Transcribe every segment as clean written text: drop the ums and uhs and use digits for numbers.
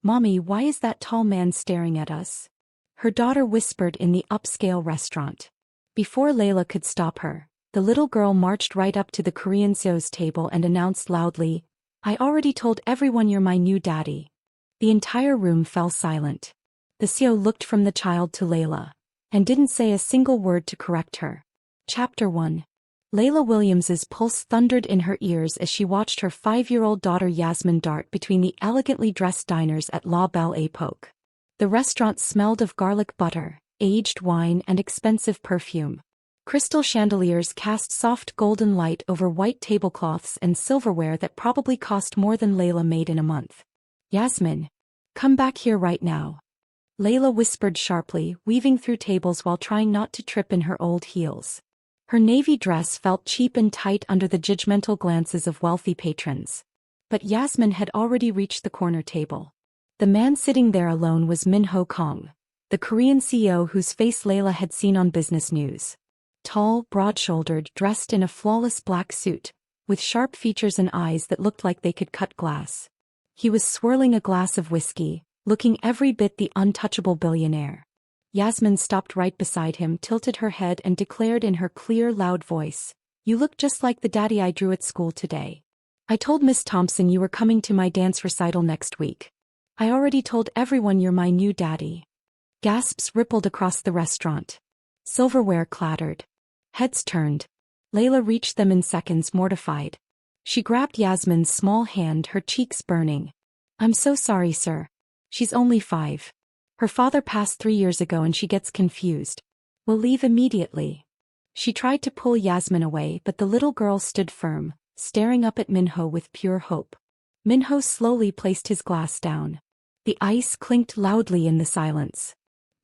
"Mommy, why is that tall man staring at us?" her daughter whispered in the upscale restaurant. Before Layla could stop her, the little girl marched right up to the Korean CEO's table and announced loudly, "I already told everyone you're my new daddy." The entire room fell silent. The CEO looked from the child to Layla, and didn't say a single word to correct her. Chapter 1. Layla Williams's pulse thundered in her ears as she watched her 5-year-old daughter Yasmin dart between the elegantly dressed diners at La Belle Époque. The restaurant smelled of garlic butter, aged wine and expensive perfume. Crystal chandeliers cast soft golden light over white tablecloths and silverware that probably cost more than Layla made in a month. "Yasmin, come back here right now," Layla whispered sharply, weaving through tables while trying not to trip in her old heels. Her navy dress felt cheap and tight under the judgmental glances of wealthy patrons. But Yasmin had already reached the corner table. The man sitting there alone was Min-ho Kong, the Korean CEO whose face Layla had seen on business news. Tall, broad-shouldered, dressed in a flawless black suit, with sharp features and eyes that looked like they could cut glass. He was swirling a glass of whiskey, looking every bit the untouchable billionaire. Yasmin stopped right beside him, tilted her head and declared in her clear, loud voice, "You look just like the daddy I drew at school today. I told Miss Thompson you were coming to my dance recital next week. I already told everyone you're my new daddy." Gasps rippled across the restaurant. Silverware clattered. Heads turned. Layla reached them in seconds, mortified. She grabbed Yasmin's small hand, her cheeks burning. "I'm so sorry, sir. She's only 5. Her father passed 3 years ago and she gets confused. We'll leave immediately." She tried to pull Yasmin away, but the little girl stood firm, staring up at Min-ho with pure hope. Min-ho slowly placed his glass down. The ice clinked loudly in the silence.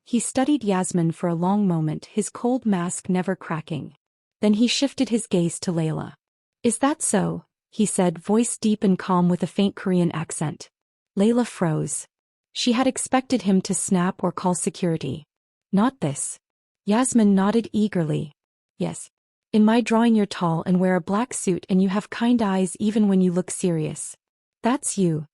He studied Yasmin for a long moment, his cold mask never cracking. Then he shifted his gaze to Layla. "Is that so?" he said, voice deep and calm with a faint Korean accent. Layla froze. She had expected him to snap or call security. Not this. Yasmin nodded eagerly. "Yes. In my drawing you're tall and wear a black suit and you have kind eyes even when you look serious. That's you."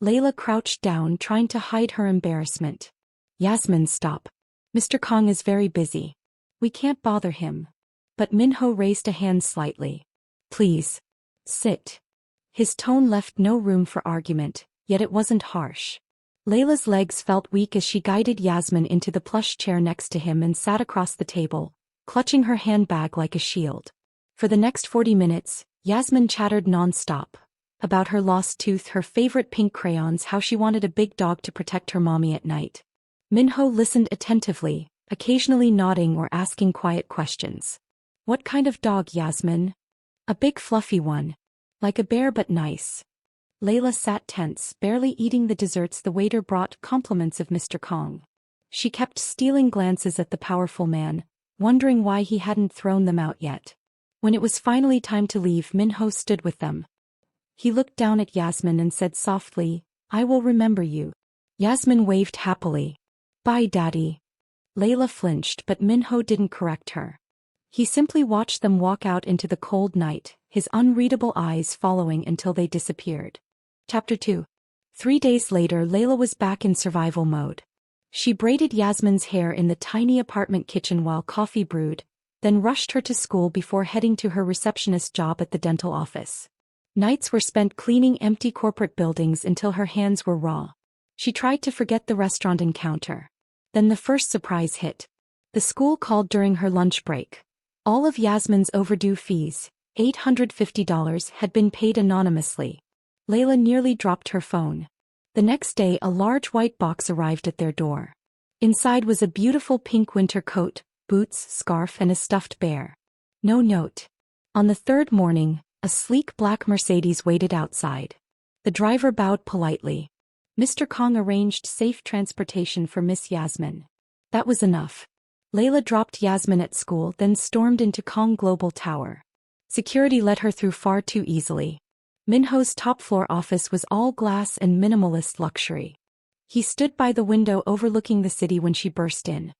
Layla crouched down, trying to hide her embarrassment. "Yasmin, stop. Mr. Kong is very busy. We can't bother him." But Min-ho raised a hand slightly. "Please. Sit." His tone left no room for argument, yet it wasn't harsh. Layla's legs felt weak as she guided Yasmin into the plush chair next to him and sat across the table, clutching her handbag like a shield. For the next 40 minutes, Yasmin chattered non-stop. About her lost tooth, her favorite pink crayons, how she wanted a big dog to protect her mommy at night. Min-ho listened attentively, occasionally nodding or asking quiet questions. "What kind of dog, Yasmin?" "A big fluffy one. Like a bear but nice." Layla sat tense, barely eating the desserts the waiter brought, compliments of Mr. Kong. She kept stealing glances at the powerful man, wondering why he hadn't thrown them out yet. When it was finally time to leave, Min-ho stood with them. He looked down at Yasmin and said softly, "I will remember you." Yasmin waved happily. "Bye, Daddy." Layla flinched, but Min-ho didn't correct her. He simply watched them walk out into the cold night, his unreadable eyes following until they disappeared. Chapter 2. 3 days later, Layla was back in survival mode. She braided Yasmin's hair in the tiny apartment kitchen while coffee brewed, then rushed her to school before heading to her receptionist job at the dental office. Nights were spent cleaning empty corporate buildings until her hands were raw. She tried to forget the restaurant encounter. Then the first surprise hit. The school called during her lunch break. All of Yasmin's overdue fees, $850, had been paid anonymously. Layla nearly dropped her phone. The next day, a large white box arrived at their door. Inside was a beautiful pink winter coat, boots, scarf, and a stuffed bear. No note. On the third morning, a sleek black Mercedes waited outside. The driver bowed politely. Mr. Kong arranged safe transportation for Miss Yasmin. That was enough. Layla dropped Yasmin at school, then stormed into Kong Global Tower. Security let her through far too easily. Min-ho's top-floor office was all glass and minimalist luxury. He stood by the window overlooking the city when she burst in.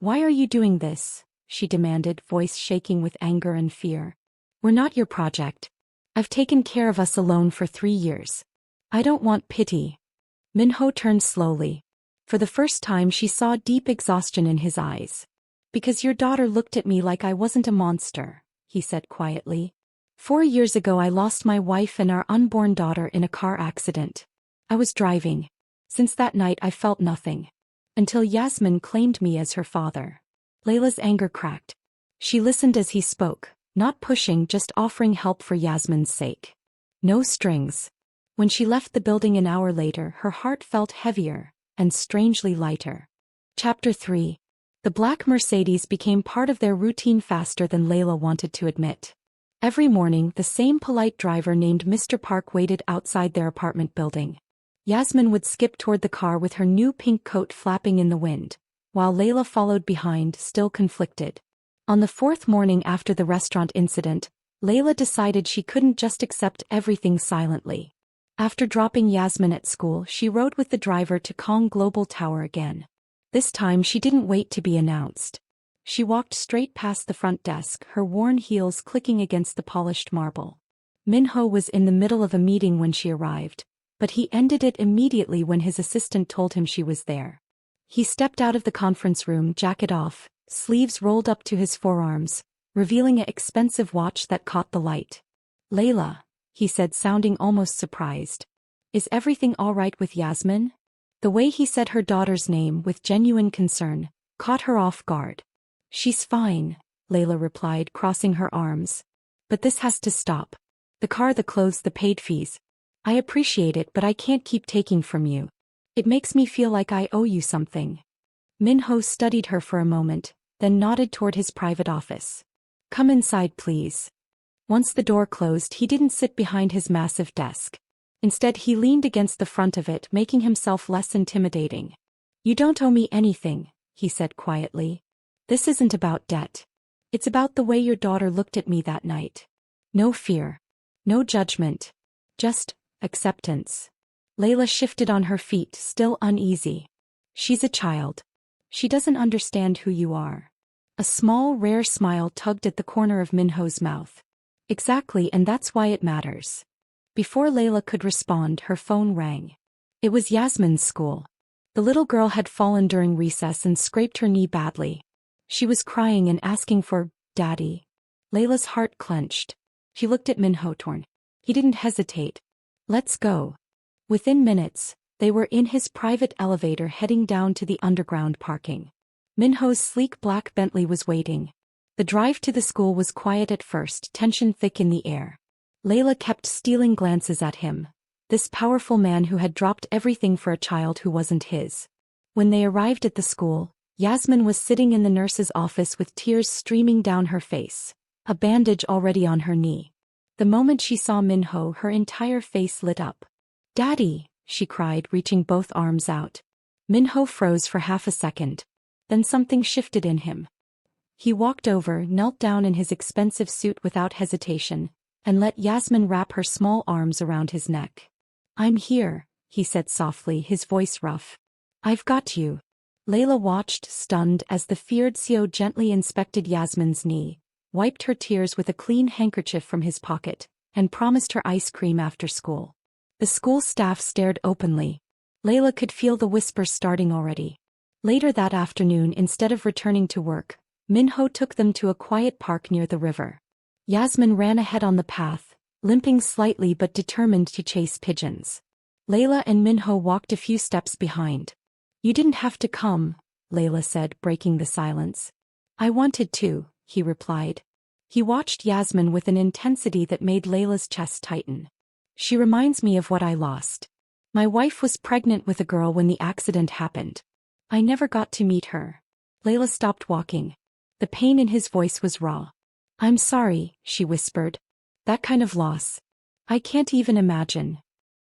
"Why are you doing this?" she demanded, voice shaking with anger and fear. "We're not your project. I've taken care of us alone for 3 years. I don't want pity." Minho turned slowly. For the first time she saw deep exhaustion in his eyes. Because your daughter looked at me like I wasn't a monster, he said quietly. 4 years ago I lost my wife and our unborn daughter in a car accident. I was driving. Since that night I felt nothing. Until Yasmin claimed me as her father. Layla's anger cracked. She listened as he spoke, not pushing, just offering help for Yasmin's sake. No strings. When she left the building an hour later, her heart felt heavier, and strangely lighter. Chapter 3. The black Mercedes became part of their routine faster than Layla wanted to admit. Every morning, the same polite driver named Mr. Park waited outside their apartment building. Yasmin would skip toward the car with her new pink coat flapping in the wind, while Layla followed behind, still conflicted. On the 4th morning after the restaurant incident, Layla decided she couldn't just accept everything silently. After dropping Yasmin at school, she rode with the driver to Kong Global Tower again. This time she didn't wait to be announced. She walked straight past the front desk, her worn heels clicking against the polished marble. Minho was in the middle of a meeting when she arrived, but he ended it immediately when his assistant told him she was there. He stepped out of the conference room, jacket off, sleeves rolled up to his forearms, revealing an expensive watch that caught the light. "Layla," he said, sounding almost surprised. "Is everything all right with Yasmin?" The way he said her daughter's name with genuine concern caught her off guard. "She's fine," Layla replied, crossing her arms. "But this has to stop. The car, the clothes, the paid fees. I appreciate it, but I can't keep taking from you. It makes me feel like I owe you something." Minho studied her for a moment, then nodded toward his private office. "Come inside, please." Once the door closed, he didn't sit behind his massive desk. Instead, he leaned against the front of it, making himself less intimidating. "You don't owe me anything," he said quietly. "This isn't about debt. It's about the way your daughter looked at me that night. No fear. No judgment. Just acceptance." Layla shifted on her feet, still uneasy. "She's a child. She doesn't understand who you are." A small, rare smile tugged at the corner of Minho's mouth. "Exactly, and that's why it matters." Before Layla could respond, her phone rang. It was Yasmin's school. The little girl had fallen during recess and scraped her knee badly. She was crying and asking for Daddy. Layla's heart clenched. She looked at Minho, torn. He didn't hesitate. "Let's go." Within minutes, they were in his private elevator heading down to the underground parking. Minho's sleek black Bentley was waiting. The drive to the school was quiet at first, tension thick in the air. Layla kept stealing glances at him, this powerful man who had dropped everything for a child who wasn't his. When they arrived at the school, Yasmin was sitting in the nurse's office with tears streaming down her face, a bandage already on her knee. The moment she saw Minho, her entire face lit up. "Daddy," she cried, reaching both arms out. Minho froze for half a second. Then something shifted in him. He walked over, knelt down in his expensive suit without hesitation, and let Yasmin wrap her small arms around his neck. "I'm here," he said softly, his voice rough. "I've got you." Layla watched, stunned, as the feared CEO gently inspected Yasmin's knee, wiped her tears with a clean handkerchief from his pocket, and promised her ice cream after school. The school staff stared openly. Layla could feel the whispers starting already. Later that afternoon, instead of returning to work, Minho took them to a quiet park near the river. Yasmin ran ahead on the path, limping slightly but determined to chase pigeons. Layla and Minho walked a few steps behind. "You didn't have to come," Layla said, breaking the silence. "I wanted to," he replied. He watched Yasmin with an intensity that made Layla's chest tighten. "She reminds me of what I lost. My wife was pregnant with a girl when the accident happened. I never got to meet her." Layla stopped walking. The pain in his voice was raw. "I'm sorry," she whispered. "That kind of loss. I can't even imagine."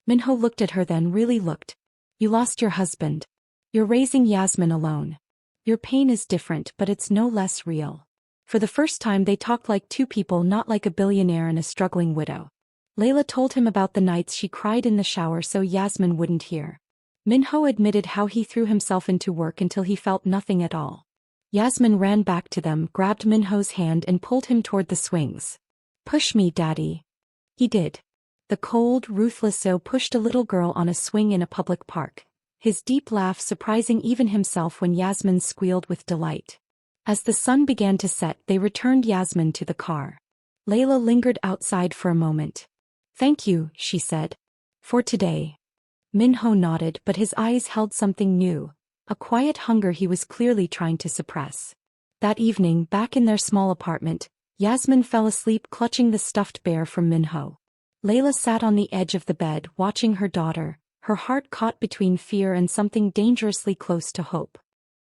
Minho looked at her, then really looked. "You lost your husband. You're raising Yasmin alone. Your pain is different, but it's no less real." For the first time they talked like two people, not like a billionaire and a struggling widow. Layla told him about the nights she cried in the shower so Yasmin wouldn't hear. Minho admitted how he threw himself into work until he felt nothing at all. Yasmin ran back to them, grabbed Minho's hand and pulled him toward the swings. "Push me, Daddy." He did. The cold, ruthless So pushed a little girl on a swing in a public park, his deep laugh surprising even himself when Yasmin squealed with delight. As the sun began to set, they returned Yasmin to the car. Layla lingered outside for a moment. "Thank you," she said. "For today." Minho nodded, but his eyes held something new, a quiet hunger he was clearly trying to suppress. That evening, back in their small apartment, Yasmin fell asleep clutching the stuffed bear from Minho. Layla sat on the edge of the bed watching her daughter, her heart caught between fear and something dangerously close to hope.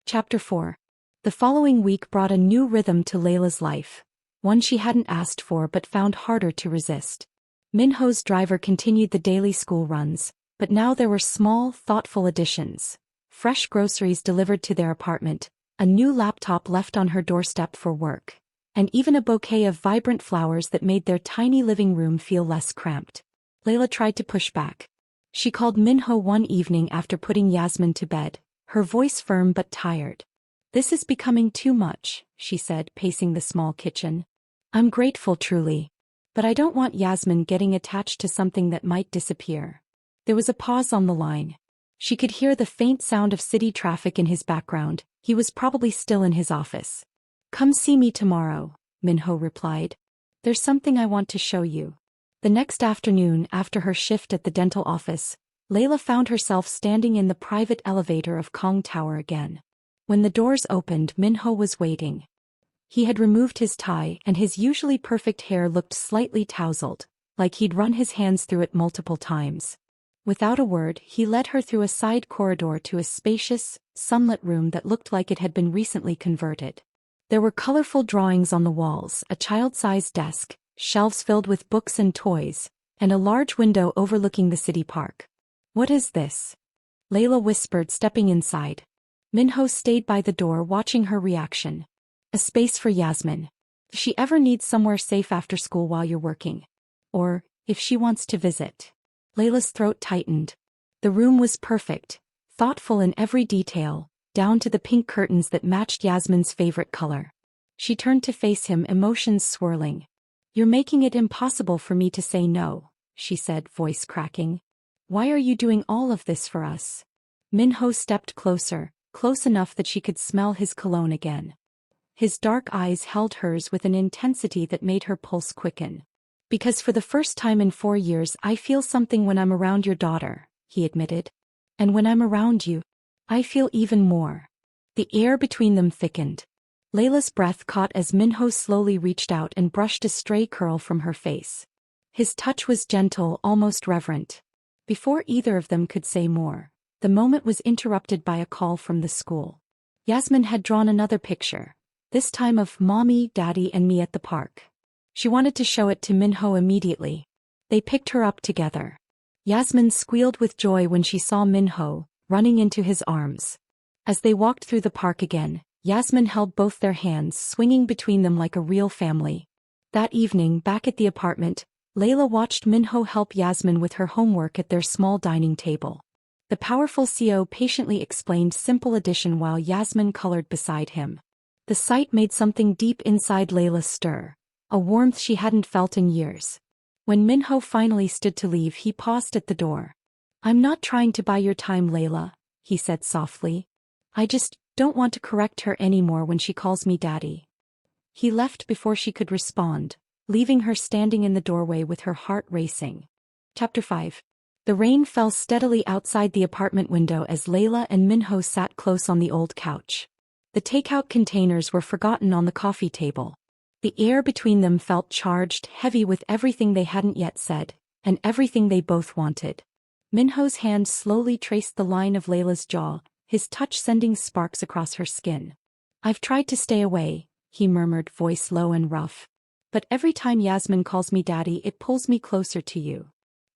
Chapter 4. The following week brought a new rhythm to Layla's life, one she hadn't asked for but found harder to resist. Minho's driver continued the daily school runs, but now there were small, thoughtful additions. Fresh groceries delivered to their apartment, a new laptop left on her doorstep for work, and even a bouquet of vibrant flowers that made their tiny living room feel less cramped. Layla tried to push back. She called Minho one evening after putting Yasmin to bed, her voice firm but tired. "This is becoming too much," she said, pacing the small kitchen. "I'm grateful truly. But I don't want Yasmin getting attached to something that might disappear." There was a pause on the line. She could hear the faint sound of city traffic in his background. He was probably still in his office. "Come see me tomorrow," Minho replied. "There's something I want to show you." The next afternoon, after her shift at the dental office, Layla found herself standing in the private elevator of Kong Tower again. When the doors opened, Minho was waiting. He had removed his tie and his usually perfect hair looked slightly tousled, like he'd run his hands through it multiple times. Without a word, he led her through a side corridor to a spacious, sunlit room that looked like it had been recently converted. There were colorful drawings on the walls, a child-sized desk, shelves filled with books and toys, and a large window overlooking the city park. "What is this?" Layla whispered, stepping inside. Minho stayed by the door watching her reaction. "A space for Yasmin. If she ever needs somewhere safe after school while you're working. Or, if she wants to visit." Layla's throat tightened. The room was perfect, thoughtful in every detail, down to the pink curtains that matched Yasmin's favorite color. She turned to face him, emotions swirling. "You're making it impossible for me to say no," she said, voice cracking. "Why are you doing all of this for us?" Minho stepped closer, close enough that she could smell his cologne again. His dark eyes held hers with an intensity that made her pulse quicken. "Because for the first time in 4 years I feel something when I'm around your daughter," he admitted. "And when I'm around you, I feel even more." The air between them thickened. Layla's breath caught as Minho slowly reached out and brushed a stray curl from her face. His touch was gentle, almost reverent. Before either of them could say more, the moment was interrupted by a call from the school. Yasmin had drawn another picture, this time of Mommy, Daddy and me at the park. She wanted to show it to Minho immediately. They picked her up together. Yasmin squealed with joy when she saw Minho, running into his arms. As they walked through the park again, Yasmin held both their hands, swinging between them like a real family. That evening, back at the apartment, Layla watched Minho help Yasmin with her homework at their small dining table. The powerful CO patiently explained simple addition while Yasmin colored beside him. The sight made something deep inside Layla stir, a warmth she hadn't felt in years. When Minho finally stood to leave, he paused at the door. "I'm not trying to buy your time, Layla," he said softly. "I just don't want to correct her anymore when she calls me Daddy." He left before she could respond, leaving her standing in the doorway with her heart racing. Chapter 5. The rain fell steadily outside the apartment window as Layla and Minho sat close on the old couch. The takeout containers were forgotten on the coffee table. The air between them felt charged, heavy with everything they hadn't yet said, and everything they both wanted. Minho's hand slowly traced the line of Layla's jaw, his touch sending sparks across her skin. "I've tried to stay away," he murmured, voice low and rough. "But every time Yasmin calls me Daddy, it pulls me closer to you."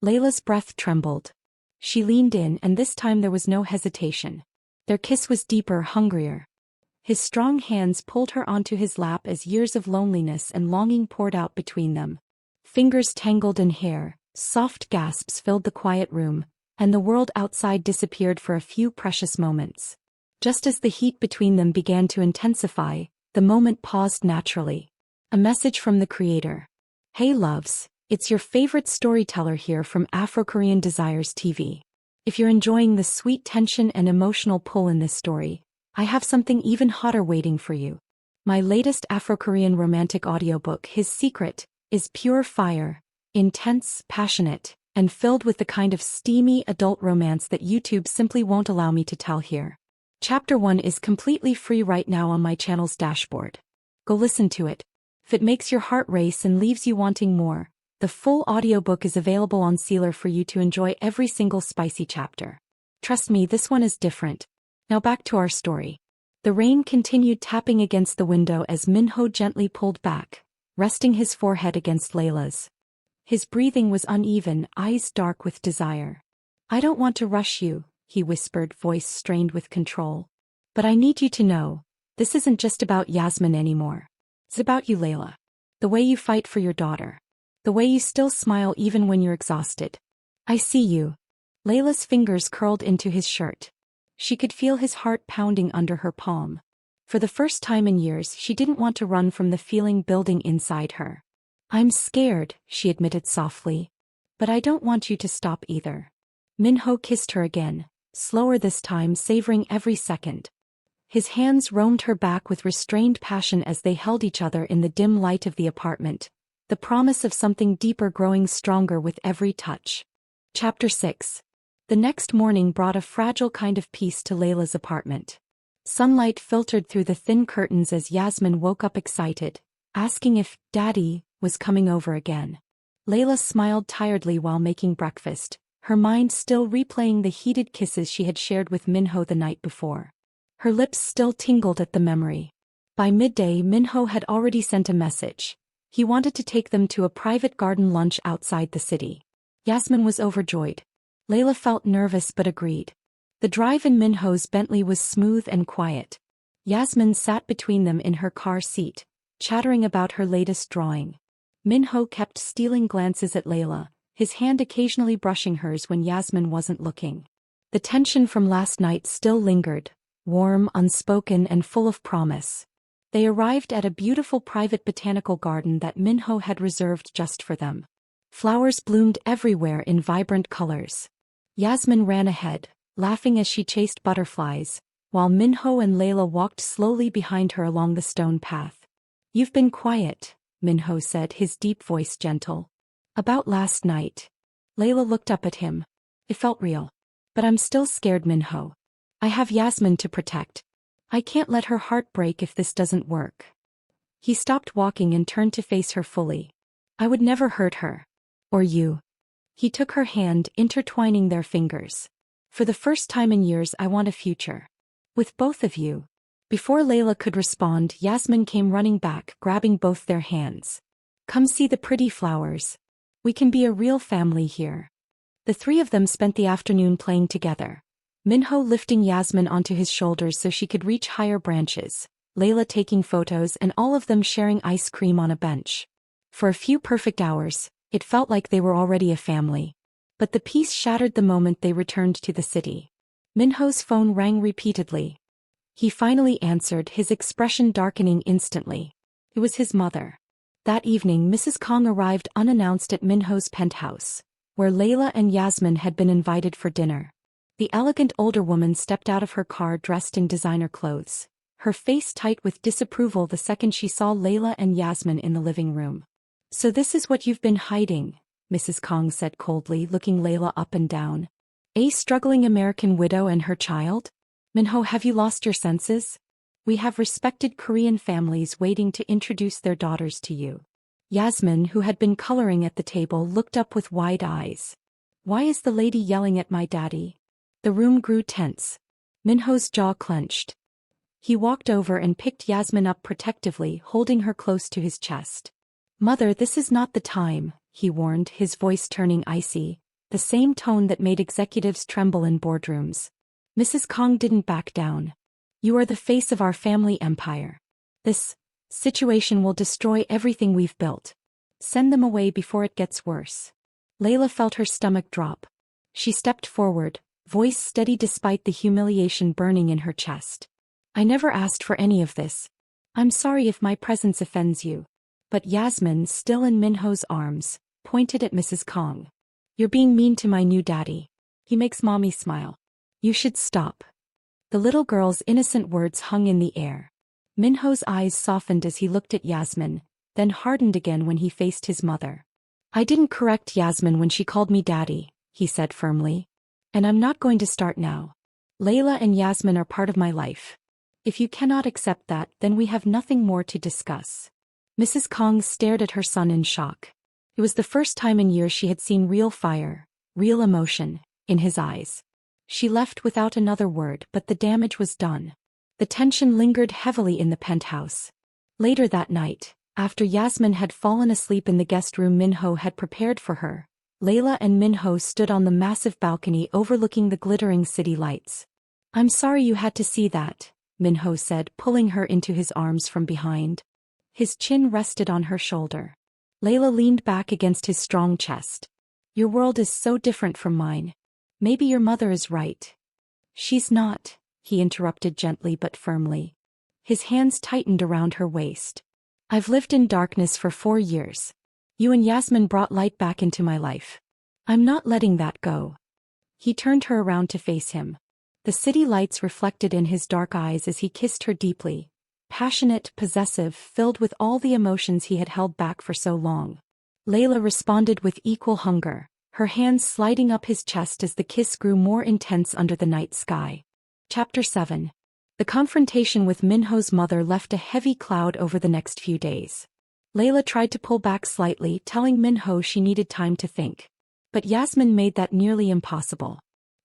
Layla's breath trembled. She leaned in, and this time there was no hesitation. Their kiss was deeper, hungrier. His strong hands pulled her onto his lap as years of loneliness and longing poured out between them. Fingers tangled in hair, soft gasps filled the quiet room, and the world outside disappeared for a few precious moments. Just as the heat between them began to intensify, the moment paused naturally. A message from the creator. "Hey loves, It's your favorite storyteller here from Afro-Korean Desires TV. If you're enjoying the sweet tension and emotional pull in this story, I have something even hotter waiting for you. My latest Afro-Korean romantic audiobook, His Secret, is pure fire, intense, passionate, and filled with the kind of steamy adult romance that YouTube simply won't allow me to tell here. Chapter 1 is completely free right now on my channel's dashboard. Go listen to it. If it makes your heart race and leaves you wanting more, the full audiobook is available on Sealer for you to enjoy every single spicy chapter. Trust me, this one is different. Now back to our story. The rain continued tapping against the window as Minho gently pulled back, resting his forehead against Layla's. His breathing was uneven, eyes dark with desire. "I don't want to rush you," he whispered, voice strained with control. "But I need you to know, this isn't just about Yasmin anymore. It's about you, Layla. The way you fight for your daughter. The way you still smile even when you're exhausted. I see you." Layla's fingers curled into his shirt. She could feel his heart pounding under her palm. For the first time in years, she didn't want to run from the feeling building inside her. "I'm scared," she admitted softly. "But I don't want you to stop either." Minho kissed her again, slower this time, savoring every second. His hands roamed her back with restrained passion as they held each other in the dim light of the apartment, the promise of something deeper growing stronger with every touch. Chapter 6. The next morning brought a fragile kind of peace to Layla's apartment. Sunlight filtered through the thin curtains as Yasmin woke up excited, asking if Daddy was coming over again. Layla smiled tiredly while making breakfast, her mind still replaying the heated kisses she had shared with Minho the night before. Her lips still tingled at the memory. By midday, Minho had already sent a message. He wanted to take them to a private garden lunch outside the city. Yasmin was overjoyed. Layla felt nervous but agreed. The drive in Minho's Bentley was smooth and quiet. Yasmin sat between them in her car seat, chattering about her latest drawing. Minho kept stealing glances at Layla, his hand occasionally brushing hers when Yasmin wasn't looking. The tension from last night still lingered, warm, unspoken, and full of promise. They arrived at a beautiful private botanical garden that Minho had reserved just for them. Flowers bloomed everywhere in vibrant colors. Yasmin ran ahead, laughing as she chased butterflies, while Minho and Layla walked slowly behind her along the stone path. "You've been quiet," Minho said, his deep voice gentle. "About last night." Layla looked up at him. "It felt real. But I'm still scared, Minho. I have Yasmin to protect. I can't let her heart break if this doesn't work." He stopped walking and turned to face her fully. "I would never hurt her. Or you." He took her hand, intertwining their fingers. "For the first time in years, I want a future. With both of you." Before Layla could respond, Yasmin came running back, grabbing both their hands. "Come see the pretty flowers. We can be a real family here." The three of them spent the afternoon playing together. Minho lifting Yasmin onto his shoulders so she could reach higher branches, Layla taking photos, and all of them sharing ice cream on a bench. For a few perfect hours, it felt like they were already a family. But the peace shattered the moment they returned to the city. Minho's phone rang repeatedly. He finally answered, his expression darkening instantly. It was his mother. That evening, Mrs. Kong arrived unannounced at Minho's penthouse, where Layla and Yasmin had been invited for dinner. The elegant older woman stepped out of her car dressed in designer clothes, her face tight with disapproval the second she saw Layla and Yasmin in the living room. "So this is what you've been hiding," Mrs. Kong said coldly, looking Layla up and down. "A struggling American widow and her child? Minho, have you lost your senses? We have respected Korean families waiting to introduce their daughters to you." Yasmin, who had been coloring at the table, looked up with wide eyes. "Why is the lady yelling at my daddy?" The room grew tense. Minho's jaw clenched. He walked over and picked Yasmin up protectively, holding her close to his chest. "Mother, this is not the time," he warned, his voice turning icy, the same tone that made executives tremble in boardrooms. Mrs. Kong didn't back down. "You are the face of our family empire. This situation will destroy everything we've built. Send them away before it gets worse." Layla felt her stomach drop. She stepped forward, voice steady despite the humiliation burning in her chest. "I never asked for any of this. I'm sorry if my presence offends you." But Yasmin, still in Minho's arms, pointed at Mrs. Kong. "You're being mean to my new daddy. He makes mommy smile. You should stop." The little girl's innocent words hung in the air. Minho's eyes softened as he looked at Yasmin, then hardened again when he faced his mother. "I didn't correct Yasmin when she called me daddy," he said firmly. "And I'm not going to start now. Layla and Yasmin are part of my life. If you cannot accept that, then we have nothing more to discuss." Mrs. Kong stared at her son in shock. It was the first time in years she had seen real fire, real emotion, in his eyes. She left without another word, but the damage was done. The tension lingered heavily in the penthouse. Later that night, after Yasmin had fallen asleep in the guest room Minho had prepared for her, Layla and Minho stood on the massive balcony overlooking the glittering city lights. "I'm sorry you had to see that," Minho said, pulling her into his arms from behind. His chin rested on her shoulder. Layla leaned back against his strong chest. "Your world is so different from mine. Maybe your mother is right." "She's not," he interrupted gently but firmly. His hands tightened around her waist. "I've lived in darkness for 4 years. You and Yasmin brought light back into my life. I'm not letting that go." He turned her around to face him. The city lights reflected in his dark eyes as he kissed her deeply, passionate, possessive, filled with all the emotions he had held back for so long. Layla responded with equal hunger, her hands sliding up his chest as the kiss grew more intense under the night sky. Chapter 7. The confrontation with Minho's mother left a heavy cloud over the next few days. Layla tried to pull back slightly, telling Minho she needed time to think. But Yasmin made that nearly impossible.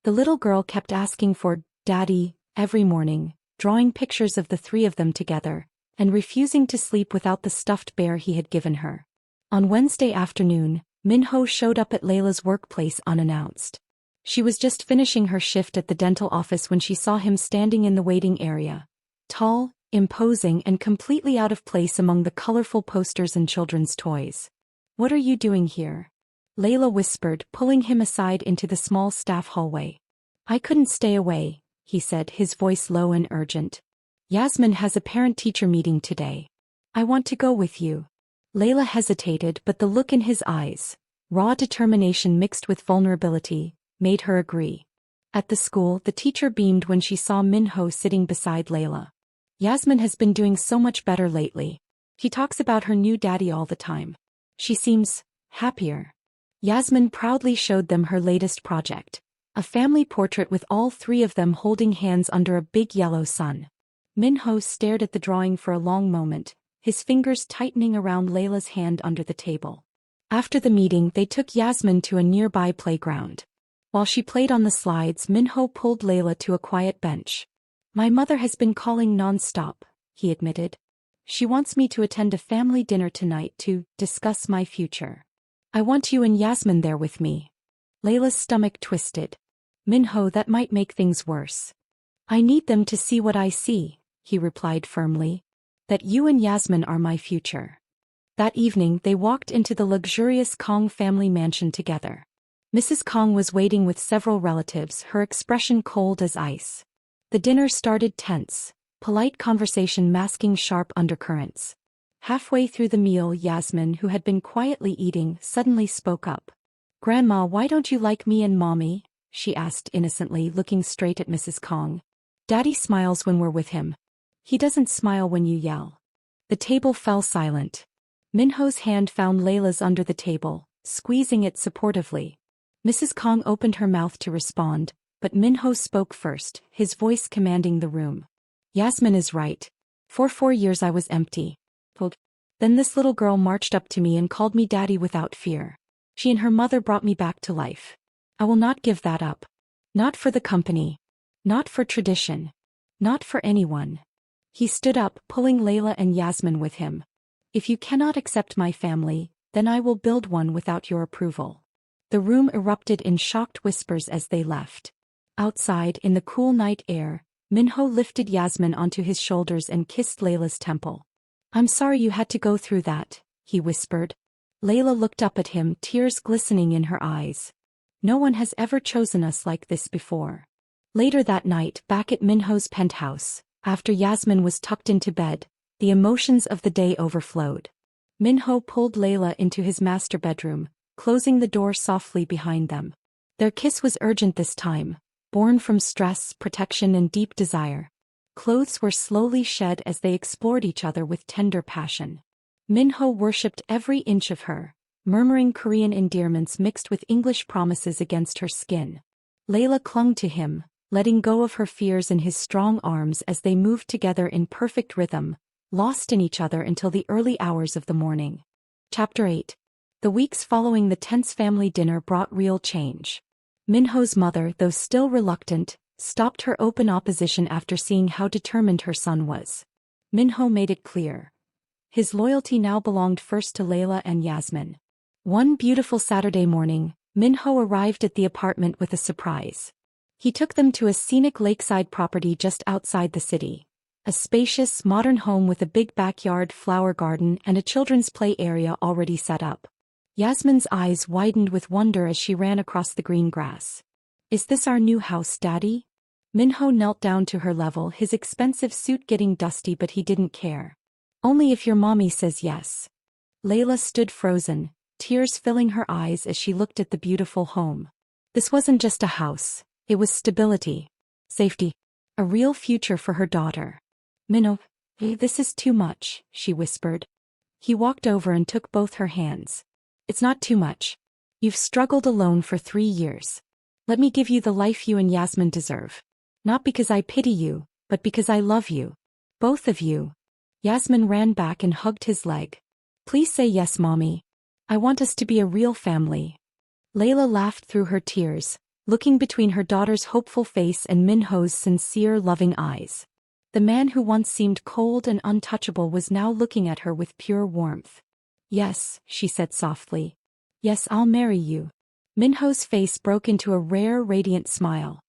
The little girl kept asking for "Daddy" every morning, drawing pictures of the three of them together, and refusing to sleep without the stuffed bear he had given her. On Wednesday afternoon, Minho showed up at Layla's workplace unannounced. She was just finishing her shift at the dental office when she saw him standing in the waiting area. Tall, imposing, and completely out of place among the colorful posters and children's toys. "What are you doing here?" Layla whispered, pulling him aside into the small staff hallway. "I couldn't stay away," he said, his voice low and urgent. "Yasmin has a parent-teacher meeting today. I want to go with you." Layla hesitated, but the look in his eyes, raw determination mixed with vulnerability, made her agree. At the school, the teacher beamed when she saw Minho sitting beside Layla. "Yasmin has been doing so much better lately. He talks about her new daddy all the time. She seems happier." Yasmin proudly showed them her latest project, a family portrait with all three of them holding hands under a big yellow sun. Minho stared at the drawing for a long moment, his fingers tightening around Layla's hand under the table. After the meeting, they took Yasmin to a nearby playground. While she played on the slides, Minho pulled Layla to a quiet bench. "My mother has been calling non-stop," he admitted. "She wants me to attend a family dinner tonight to discuss my future. I want you and Yasmin there with me." Layla's stomach twisted. "Minho, that might make things worse." "I need them to see what I see," he replied firmly. "That you and Yasmin are my future." That evening they walked into the luxurious Kong family mansion together. Mrs. Kong was waiting with several relatives, her expression cold as ice. The dinner started tense, polite conversation masking sharp undercurrents. Halfway through the meal, Yasmin, who had been quietly eating, suddenly spoke up. "Grandma, why don't you like me and Mommy?" she asked innocently, looking straight at Mrs. Kong. "Daddy smiles when we're with him. He doesn't smile when you yell." The table fell silent. Minho's hand found Layla's under the table, squeezing it supportively. Mrs. Kong opened her mouth to respond, but Minho spoke first, his voice commanding the room. "Yasmin is right. For 4 years I was empty. Then this little girl marched up to me and called me daddy without fear. She and her mother brought me back to life. I will not give that up. Not for the company. Not for tradition. Not for anyone." He stood up, pulling Layla and Yasmin with him. "If you cannot accept my family, then I will build one without your approval." The room erupted in shocked whispers as they left. Outside, in the cool night air, Minho lifted Yasmin onto his shoulders and kissed Layla's temple. "I'm sorry you had to go through that," he whispered. Layla looked up at him, tears glistening in her eyes. "No one has ever chosen us like this before." Later that night, back at Minho's penthouse, after Yasmin was tucked into bed, the emotions of the day overflowed. Minho pulled Layla into his master bedroom, closing the door softly behind them. Their kiss was urgent this time, born from stress, protection, and deep desire. Clothes were slowly shed as they explored each other with tender passion. Minho worshipped every inch of her, murmuring Korean endearments mixed with English promises against her skin. Layla clung to him, letting go of her fears in his strong arms as they moved together in perfect rhythm, lost in each other until the early hours of the morning. Chapter 8. The weeks following the tense family dinner brought real change. Minho's mother, though still reluctant, stopped her open opposition after seeing how determined her son was. Minho made it clear. His loyalty now belonged first to Layla and Yasmin. One beautiful Saturday morning, Minho arrived at the apartment with a surprise. He took them to a scenic lakeside property just outside the city. A spacious, modern home with a big backyard, flower garden, and a children's play area already set up. Yasmin's eyes widened with wonder as she ran across the green grass. "Is this our new house, Daddy?" Minho knelt down to her level, his expensive suit getting dusty, but he didn't care. "Only if your mommy says yes." Layla stood frozen, tears filling her eyes as she looked at the beautiful home. This wasn't just a house, it was stability, safety, a real future for her daughter. "Minho, this is too much," she whispered. He walked over and took both her hands. "It's not too much. You've struggled alone for 3 years. Let me give you the life you and Yasmin deserve. Not because I pity you, but because I love you. Both of you." Yasmin ran back and hugged his leg. "Please say yes, Mommy. I want us to be a real family." Layla laughed through her tears, looking between her daughter's hopeful face and Minho's sincere, loving eyes. The man who once seemed cold and untouchable was now looking at her with pure warmth. "Yes," she said softly. "Yes, I'll marry you." Minho's face broke into a rare, radiant smile.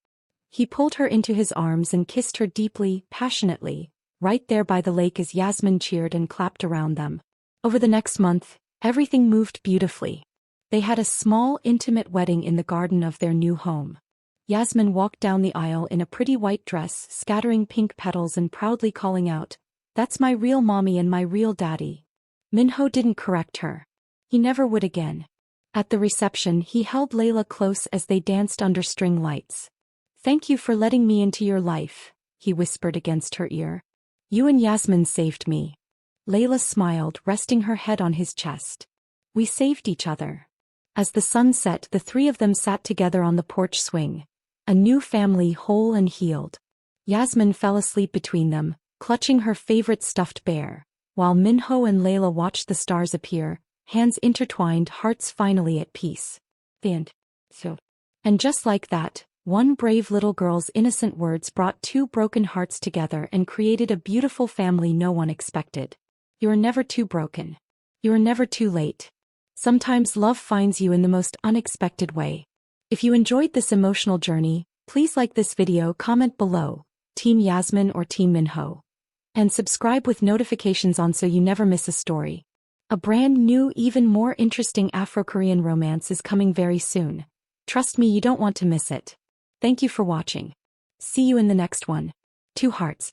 He pulled her into his arms and kissed her deeply, passionately, right there by the lake as Yasmin cheered and clapped around them. Over the next month, everything moved beautifully. They had a small, intimate wedding in the garden of their new home. Yasmin walked down the aisle in a pretty white dress, scattering pink petals and proudly calling out, "That's my real mommy and my real daddy." Minho didn't correct her. He never would again. At the reception, he held Layla close as they danced under string lights. "Thank you for letting me into your life," he whispered against her ear. "You and Yasmin saved me." Layla smiled, resting her head on his chest. "We saved each other." As the sun set, the three of them sat together on the porch swing. A new family, whole and healed. Yasmin fell asleep between them, clutching her favorite stuffed bear, while Minho and Layla watched the stars appear, hands intertwined, hearts finally at peace. The end. And just like that, one brave little girl's innocent words brought two broken hearts together and created a beautiful family no one expected. You are never too broken. You are never too late. Sometimes love finds you in the most unexpected way. If you enjoyed this emotional journey, please like this video, comment below, Team Yasmin or Team Minho. And subscribe with notifications on so you never miss a story. A brand new, even more interesting Afro-Korean romance is coming very soon. Trust me, you don't want to miss it. Thank you for watching. See you in the next one. 2 hearts.